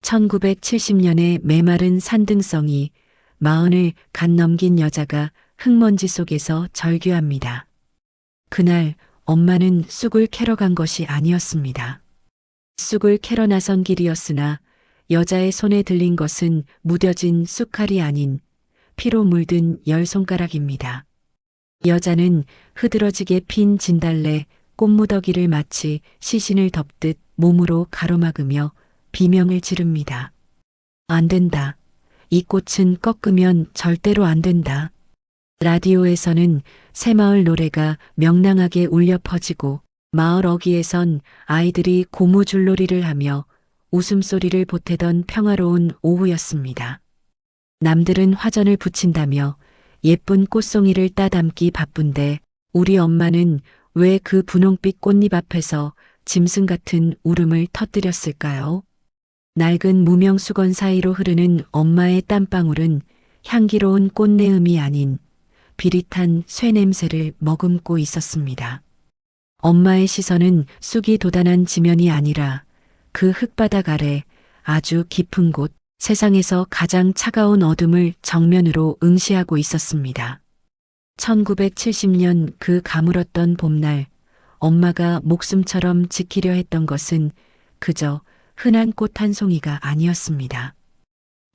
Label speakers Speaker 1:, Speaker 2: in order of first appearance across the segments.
Speaker 1: 1970년에 메마른 산등성이 40을 갓 넘긴 여자가 흙먼지 속에서 절규합니다. 그날 엄마는 쑥을 캐러 간 것이 아니었습니다. 쑥을 캐러 나선 길이었으나 여자의 손에 들린 것은 무뎌진 쑥칼이 아닌 피로 물든 10손가락입니다. 여자는 흐드러지게 핀 진달래 꽃무더기를 마치 시신을 덮듯 몸으로 가로막으며 비명을 지릅니다. 안 된다. 이 꽃은 꺾으면 절대로 안 된다. 라디오에서는 새마을 노래가 명랑하게 울려 퍼지고 마을 어귀에선 아이들이 고무줄놀이를 하며 웃음소리를 보태던 평화로운 오후였습니다. 남들은 화전을 붙인다며 예쁜 꽃송이를 따담기 바쁜데 우리 엄마는 왜 그 분홍빛 꽃잎 앞에서 짐승 같은 울음을 터뜨렸을까요? 낡은 무명 수건 사이로 흐르는 엄마의 땀방울은 향기로운 꽃내음이 아닌 비릿한 쇠 냄새를 머금고 있었습니다. 엄마의 시선은 쑥이 도단한 지면이 아니라 그 흙바닥 아래 아주 깊은 곳, 세상에서 가장 차가운 어둠을 정면으로 응시하고 있었습니다. 1970년 그 가물었던 봄날, 엄마가 목숨처럼 지키려 했던 것은 그저 흔한 꽃 한 송이가 아니었습니다.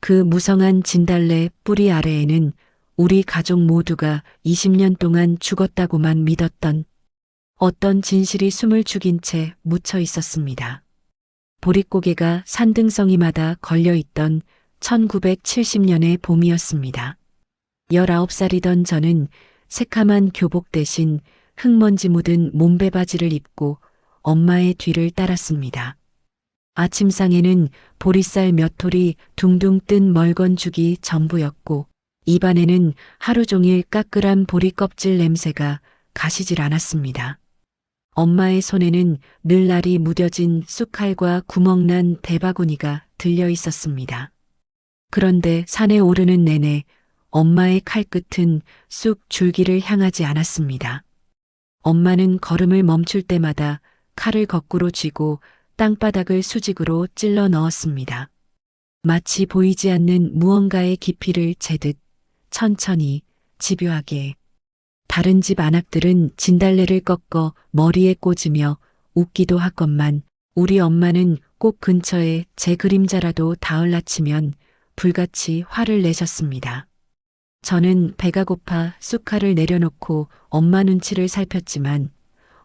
Speaker 1: 그 무성한 진달래 뿌리 아래에는 우리 가족 모두가 20년 동안 죽었다고만 믿었던 어떤 진실이 숨을 죽인 채 묻혀 있었습니다. 보릿고개가 산등성이마다 걸려있던 1970년의 봄이었습니다. 19살이던 저는 새카만 교복 대신 흙먼지 묻은 몸빼바지를 입고 엄마의 뒤를 따랐습니다. 아침상에는 보리쌀 몇 톨이 둥둥 뜬 멀건죽이 전부였고 입안에는 하루 종일 까끌한 보리 껍질 냄새가 가시질 않았습니다. 엄마의 손에는 늘날이 무뎌진 쑥칼과 구멍난 대바구니가 들려 있었습니다. 그런데 산에 오르는 내내 엄마의 칼끝은 쑥 줄기를 향하지 않았습니다. 엄마는 걸음을 멈출 때마다 칼을 거꾸로 쥐고 땅바닥을 수직으로 찔러 넣었습니다. 마치 보이지 않는 무언가의 깊이를 재듯 천천히 집요하게. 다른 집 안악들은 진달래를 꺾어 머리에 꽂으며 웃기도 하건만 우리 엄마는 꼭 근처에 제 그림자라도 닿을라치면 불같이 화를 내셨습니다. 저는 배가 고파 쑥칼을 내려놓고 엄마 눈치를 살폈지만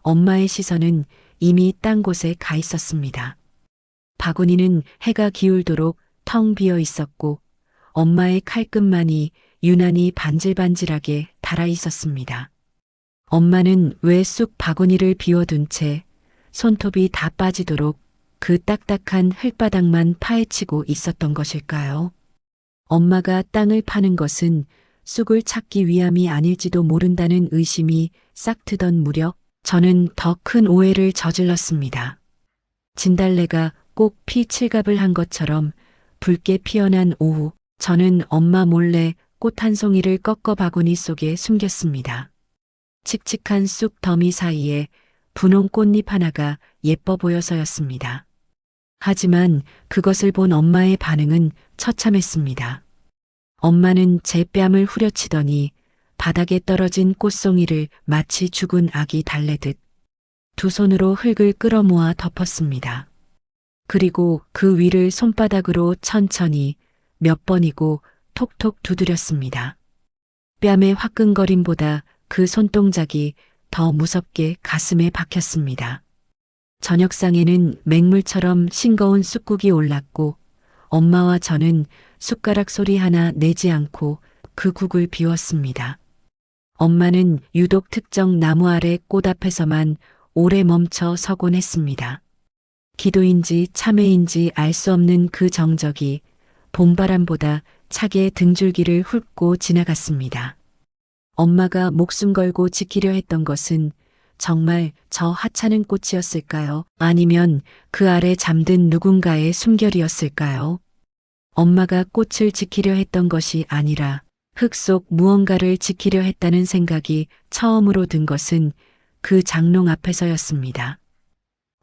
Speaker 1: 엄마의 시선은 이미 딴 곳에 가 있었습니다. 바구니는 해가 기울도록 텅 비어 있었고 엄마의 칼끝만이 유난히 반질반질하게 달아 있었습니다. 엄마는 왜 쑥 바구니를 비워둔 채 손톱이 다 빠지도록 그 딱딱한 흙바닥만 파헤치고 있었던 것일까요? 엄마가 땅을 파는 것은 쑥을 찾기 위함이 아닐지도 모른다는 의심이 싹 트던 무렵 저는 더 큰 오해를 저질렀습니다. 진달래가 꼭 피칠갑을 한 것처럼 붉게 피어난 오후 저는 엄마 몰래 꽃 한 송이를 꺾어 바구니 속에 숨겼습니다. 칙칙한 쑥 더미 사이에 분홍 꽃잎 하나가 예뻐 보여서였습니다. 하지만 그것을 본 엄마의 반응은 처참했습니다. 엄마는 제 뺨을 후려치더니 바닥에 떨어진 꽃송이를 마치 죽은 아기 달래듯 두 손으로 흙을 끌어모아 덮었습니다. 그리고 그 위를 손바닥으로 천천히 몇 번이고 톡톡 두드렸습니다. 뺨의 화끈거림보다 그 손동작이 더 무섭게 가슴에 박혔습니다. 저녁상에는 맹물처럼 싱거운 쑥국이 올랐고 엄마와 저는 숟가락 소리 하나 내지 않고 그 국을 비웠습니다. 엄마는 유독 특정 나무 아래 꽃 앞에서만 오래 멈춰 서곤 했습니다. 기도인지 참회인지 알 수 없는 그 정적이 봄바람보다 차게 등줄기를 훑고 지나갔습니다. 엄마가 목숨 걸고 지키려 했던 것은 정말 저 하찮은 꽃이었을까요? 아니면 그 아래 잠든 누군가의 숨결이었을까요? 엄마가 꽃을 지키려 했던 것이 아니라 흙 속 무언가를 지키려 했다는 생각이 처음으로 든 것은 그 장롱 앞에서였습니다.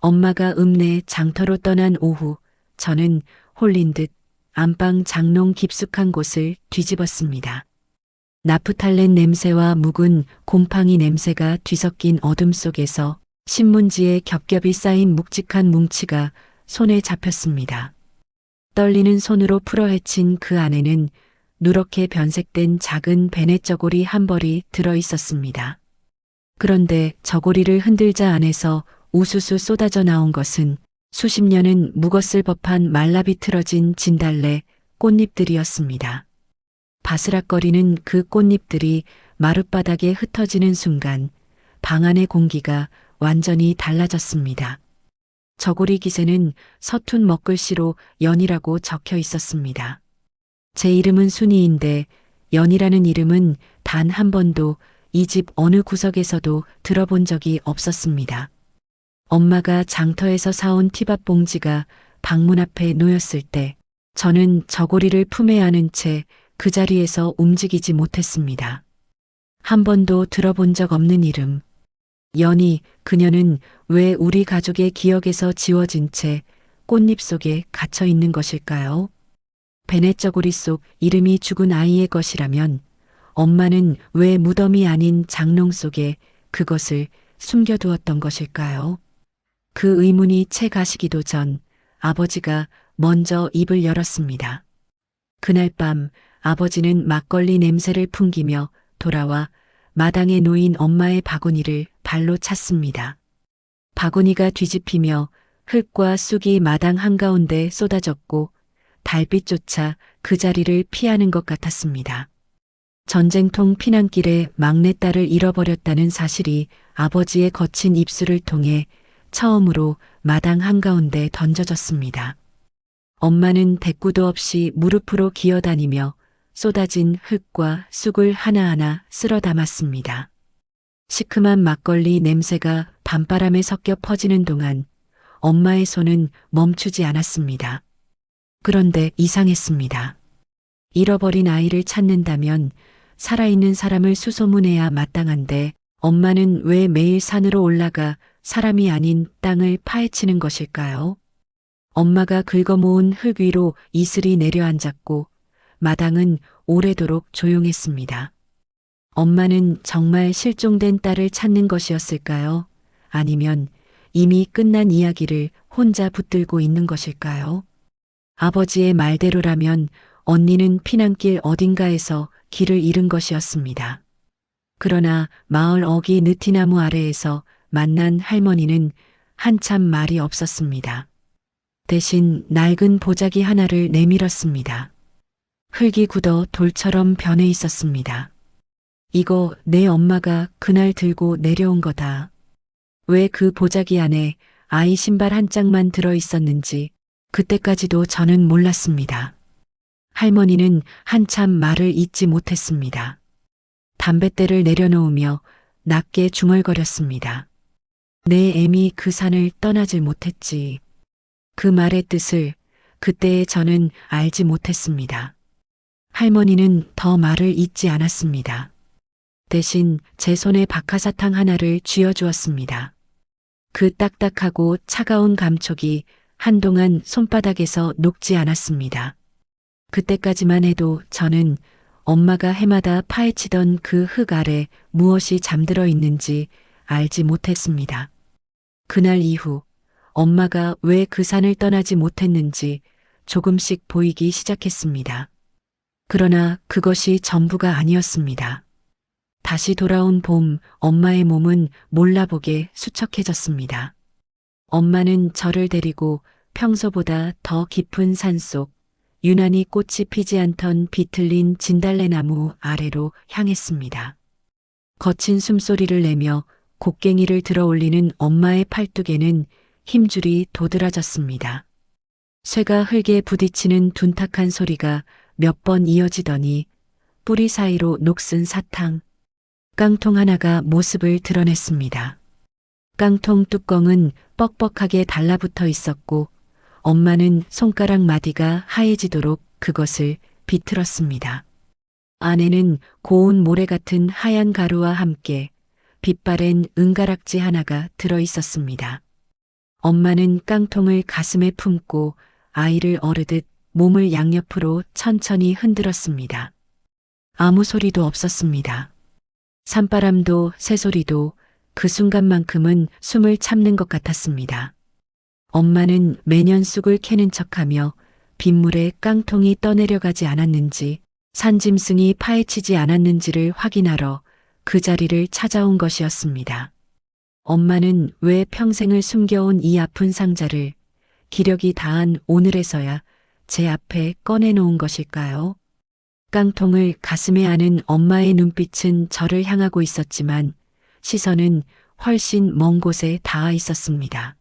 Speaker 1: 엄마가 읍내 장터로 떠난 오후 저는 홀린 듯 안방 장롱 깊숙한 곳을 뒤집었습니다. 나프탈렌 냄새와 묵은 곰팡이 냄새가 뒤섞인 어둠 속에서 신문지에 겹겹이 쌓인 묵직한 뭉치가 손에 잡혔습니다. 떨리는 손으로 풀어헤친 그 안에는 누렇게 변색된 작은 베넷 저고리 한 벌이 들어 있었습니다. 그런데 저고리를 흔들자 안에서 우수수 쏟아져 나온 것은 수십 년은 묵었을 법한 말라비틀어진 진달래 꽃잎들이었습니다. 바스락거리는 그 꽃잎들이 마룻바닥에 흩어지는 순간 방 안의 공기가 완전히 달라졌습니다. 저고리 기세는 서툰 먹글씨로 연이라고 적혀 있었습니다. 제 이름은 순이인데 연이라는 이름은 단 한 번도 이 집 어느 구석에서도 들어본 적이 없었습니다. 엄마가 장터에서 사온 티밥 봉지가 방문 앞에 놓였을 때 저는 저고리를 품에 안은 채 그 자리에서 움직이지 못했습니다. 한 번도 들어본 적 없는 이름. 연희, 그녀는 왜 우리 가족의 기억에서 지워진 채 꽃잎 속에 갇혀 있는 것일까요? 베넷 저고리 속 이름이 죽은 아이의 것이라면 엄마는 왜 무덤이 아닌 장롱 속에 그것을 숨겨두었던 것일까요? 그 의문이 채 가시기도 전 아버지가 먼저 입을 열었습니다. 그날 밤 아버지는 막걸리 냄새를 풍기며 돌아와 마당에 놓인 엄마의 바구니를 발로 찼습니다. 바구니가 뒤집히며 흙과 쑥이 마당 한가운데 쏟아졌고 달빛조차 그 자리를 피하는 것 같았습니다. 전쟁통 피난길에 막내딸을 잃어버렸다는 사실이 아버지의 거친 입술을 통해 처음으로 마당 한가운데 던져졌습니다. 엄마는 대꾸도 없이 무릎으로 기어다니며 쏟아진 흙과 쑥을 하나하나 쓸어 담았습니다. 시큼한 막걸리 냄새가 밤바람에 섞여 퍼지는 동안 엄마의 손은 멈추지 않았습니다. 그런데 이상했습니다. 잃어버린 아이를 찾는다면 살아있는 사람을 수소문해야 마땅한데 엄마는 왜 매일 산으로 올라가 사람이 아닌 땅을 파헤치는 것일까요? 엄마가 긁어모은 흙 위로 이슬이 내려앉았고 마당은 오래도록 조용했습니다. 엄마는 정말 실종된 딸을 찾는 것이었을까요? 아니면 이미 끝난 이야기를 혼자 붙들고 있는 것일까요? 아버지의 말대로라면 언니는 피난길 어딘가에서 길을 잃은 것이었습니다. 그러나 마을 어기 느티나무 아래에서 만난 할머니는 한참 말이 없었습니다. 대신 낡은 보자기 하나를 내밀었습니다. 흙이 굳어 돌처럼 변해 있었습니다. 이거 내 엄마가 그날 들고 내려온 거다. 왜 그 보자기 안에 아이 신발 한 짝만 들어 있었는지 그때까지도 저는 몰랐습니다. 할머니는 한참 말을 잇지 못했습니다. 담뱃대를 내려놓으며 낮게 중얼거렸습니다. 내 애미 그 산을 떠나질 못했지. 그 말의 뜻을 그때의 저는 알지 못했습니다. 할머니는 더 말을 잇지 않았습니다. 대신 제 손에 박하사탕 하나를 쥐어주었습니다. 그 딱딱하고 차가운 감촉이 한동안 손바닥에서 녹지 않았습니다. 그때까지만 해도 저는 엄마가 해마다 파헤치던 그 흙 아래 무엇이 잠들어 있는지 알지 못했습니다. 그날 이후 엄마가 왜 그 산을 떠나지 못했는지 조금씩 보이기 시작했습니다. 그러나 그것이 전부가 아니었습니다. 다시 돌아온 봄, 엄마의 몸은 몰라보게 수척해졌습니다. 엄마는 저를 데리고 평소보다 더 깊은 산속, 유난히 꽃이 피지 않던 비틀린 진달래나무 아래로 향했습니다. 거친 숨소리를 내며 곡괭이를 들어 올리는 엄마의 팔뚝에는 힘줄이 도드라졌습니다. 쇠가 흙에 부딪히는 둔탁한 소리가 몇 번 이어지더니 뿌리 사이로 녹슨 사탕, 깡통 하나가 모습을 드러냈습니다. 깡통 뚜껑은 뻑뻑하게 달라붙어 있었고 엄마는 손가락 마디가 하얘지도록 그것을 비틀었습니다. 안에는 고운 모래 같은 하얀 가루와 함께 빛바랜 은가락지 하나가 들어 있었습니다. 엄마는 깡통을 가슴에 품고 아이를 어르듯 몸을 양옆으로 천천히 흔들었습니다. 아무 소리도 없었습니다. 산바람도 새소리도 그 순간만큼은 숨을 참는 것 같았습니다. 엄마는 매년 쑥을 캐는 척하며 빗물에 깡통이 떠내려가지 않았는지 산짐승이 파헤치지 않았는지를 확인하러 그 자리를 찾아온 것이었습니다. 엄마는 왜 평생을 숨겨온 이 아픈 상자를 기력이 다한 오늘에서야 제 앞에 꺼내놓은 것일까요? 깡통을 가슴에 안은 엄마의 눈빛은 저를 향하고 있었지만 시선은 훨씬 먼 곳에 닿아 있었습니다.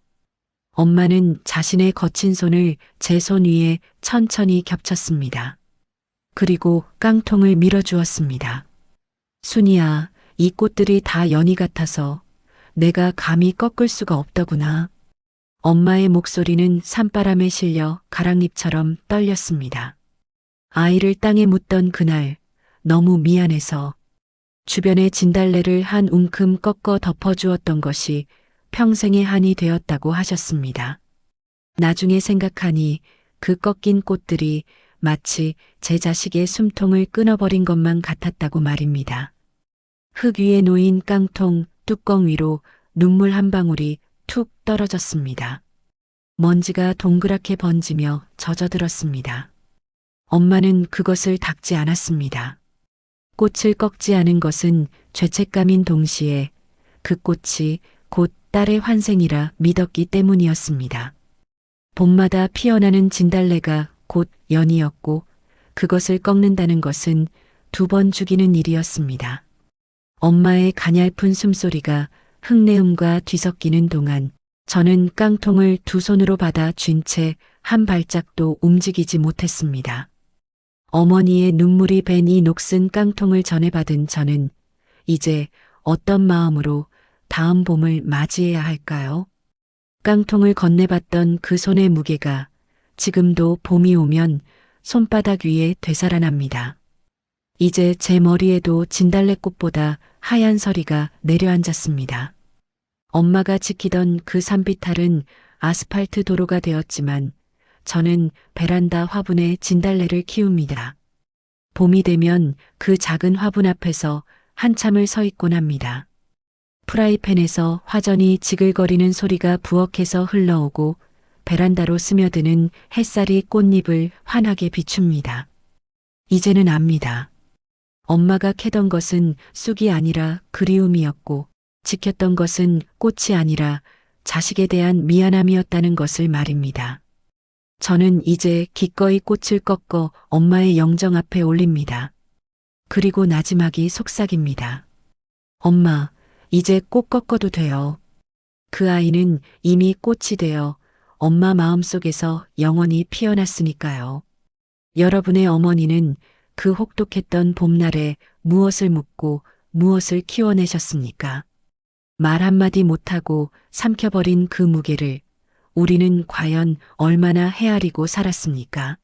Speaker 1: 엄마는 자신의 거친 손을 제 손 위에 천천히 겹쳤습니다. 그리고 깡통을 밀어주었습니다. 순이야, 이 꽃들이 다 연이 같아서 내가 감히 꺾을 수가 없더구나. 엄마의 목소리는 산바람에 실려 가랑잎처럼 떨렸습니다. 아이를 땅에 묻던 그날 너무 미안해서 주변의 진달래를 한 움큼 꺾어 덮어주었던 것이 평생의 한이 되었다고 하셨습니다. 나중에 생각하니 그 꺾인 꽃들이 마치 제 자식의 숨통을 끊어버린 것만 같았다고 말입니다. 흙 위에 놓인 깡통 뚜껑 위로 눈물 한 방울이 툭 떨어졌습니다. 먼지가 동그랗게 번지며 젖어들었습니다. 엄마는 그것을 닦지 않았습니다. 꽃을 꺾지 않은 것은 죄책감인 동시에 그 꽃이 곧 딸의 환생이라 믿었기 때문이었습니다. 봄마다 피어나는 진달래가 곧 연이었고 그것을 꺾는다는 것은 2번 죽이는 일이었습니다. 엄마의 가냘픈 숨소리가 흙내음과 뒤섞이는 동안 저는 깡통을 2 손으로 받아 쥔 채 한 발짝도 움직이지 못했습니다. 어머니의 눈물이 밴 이 녹슨 깡통을 전해받은 저는 이제 어떤 마음으로 다음 봄을 맞이해야 할까요? 깡통을 건네봤던 그 손의 무게가 지금도 봄이 오면 손바닥 위에 되살아납니다. 이제 제 머리에도 진달래꽃보다 하얀 서리가 내려앉았습니다. 엄마가 지키던 그 산비탈은 아스팔트 도로가 되었지만 저는 베란다 화분에 진달래를 키웁니다. 봄이 되면 그 작은 화분 앞에서 한참을 서 있곤 합니다. 프라이팬에서 화전이 지글거리는 소리가 부엌에서 흘러오고 베란다로 스며드는 햇살이 꽃잎을 환하게 비춥니다. 이제는 압니다. 엄마가 캐던 것은 쑥이 아니라 그리움이었고 지켰던 것은 꽃이 아니라 자식에 대한 미안함이었다는 것을 말입니다. 저는 이제 기꺼이 꽃을 꺾어 엄마의 영정 앞에 올립니다. 그리고 나지막이 속삭입니다. 엄마, 이제 꽃 꺾어도 돼요. 그 아이는 이미 꽃이 되어 엄마 마음속에서 영원히 피어났으니까요. 여러분의 어머니는 그 혹독했던 봄날에 무엇을 묻고 무엇을 키워내셨습니까? 말 한마디 못하고 삼켜버린 그 무게를 우리는 과연 얼마나 헤아리고 살았습니까?